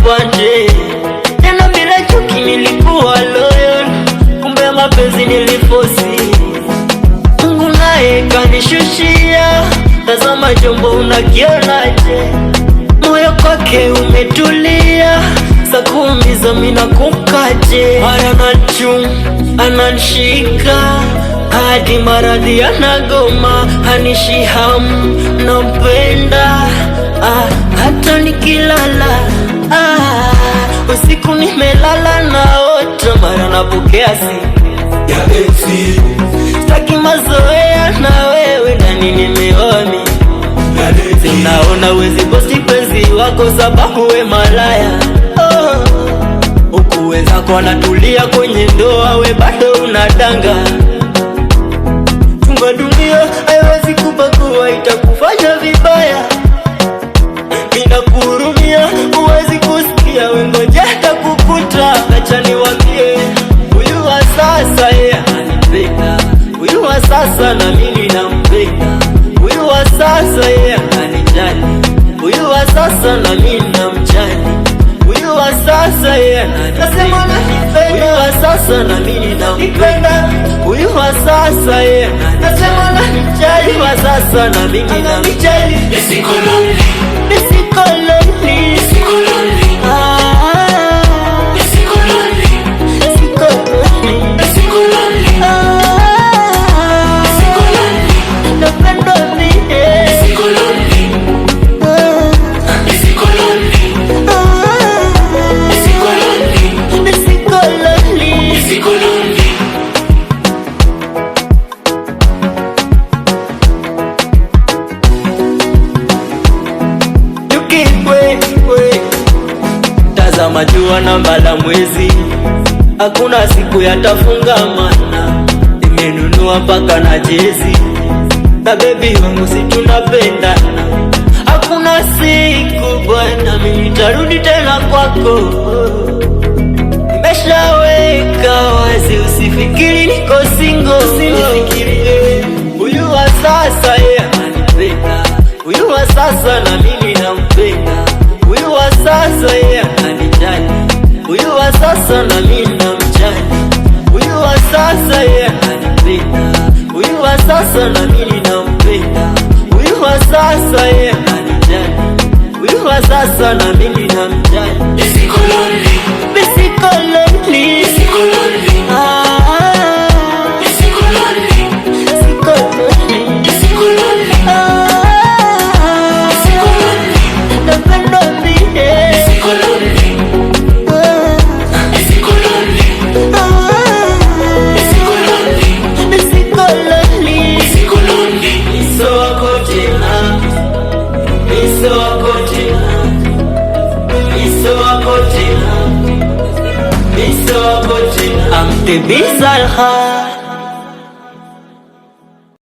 upande. Tena bila chuki nilikuwa loyal, kumbe mapenzi nilifosi. Mungu naye kanishushia, tazama jombo unakionaje. Moyo kwake umetulia, saa kuumiza mina kukaje. Mara nachum ananshika, hadi maradhi anagoma, hanishihamu nampenda. Hata nikilala usiku nimelala naota, mara napokea simu ya eti sitaki mazoea na wewe, ndani nimeomi. Naona wezi posti penzi wako sababu we malaya. Huku wenzako anatulia kwenye ndoa, we bado unadanga. Chunga dunia haiwezi kubagua, itakufanya vibaya. Mina kuhurumia, huwezi kusikia, wengoja atakukuta. Acha niwaambie, huyu wa sasa yeye ananipenda, huyu wa sasa na mimi nampenda. Huyu wa sasa yeye ananijali, huyu wa sasa na mimi namjali. Huyu wa sasa yeye anasema ananipenda, huyu wa sasa na mimi nampenda. Huyu wa sasa yeye anasema ananijali, huyu wa sasa na mimi namjali. Nisiko lonely, Nisiko lonely, nisiko lonely, nisiko lonely, nisiko lonely, nisiko lonely, nisiko lonely, napendwa mie. nisiko lonely, nisiko lonely, nisiko lonely, Nisiko lonely. nisiko lonely. Yukikwe, tazama jua na mbala mwezi, hakuna siku yatafungamana. Nimenunua mpaka na jezi, na baby wangu si tunapendana. Hakuna siku bwana mimi nitarudi tena kwako. Nimeshaweka wazi, usifikiri niko single. Usinifikirie, huyu wa sasa yeye ananipenda, huyu wa sasa na mimi nampenda. Huyu wa sasa yeye ananijali, huyu wa sasa na mimi namjali. Huyu wa sasa yeye ananipenda, huyu wa sasa na mimi nampenda. Huyu wa sasa yeye ananijali, huyu wa sasa na mimi namjali. Nisiko lonely, Nisiko lonely, nisiko lonely, nisiko lonely, nisiko lonely, nisiko lonely, nisiko lonely, napendwa mie. nisiko lonely, nisiko lonely, nisiko lonely, Nisiko lonely. nisiko lonely. Miso wako tena, miso wako tena, miso wako tena, miso wako tena. I'm the bizarre.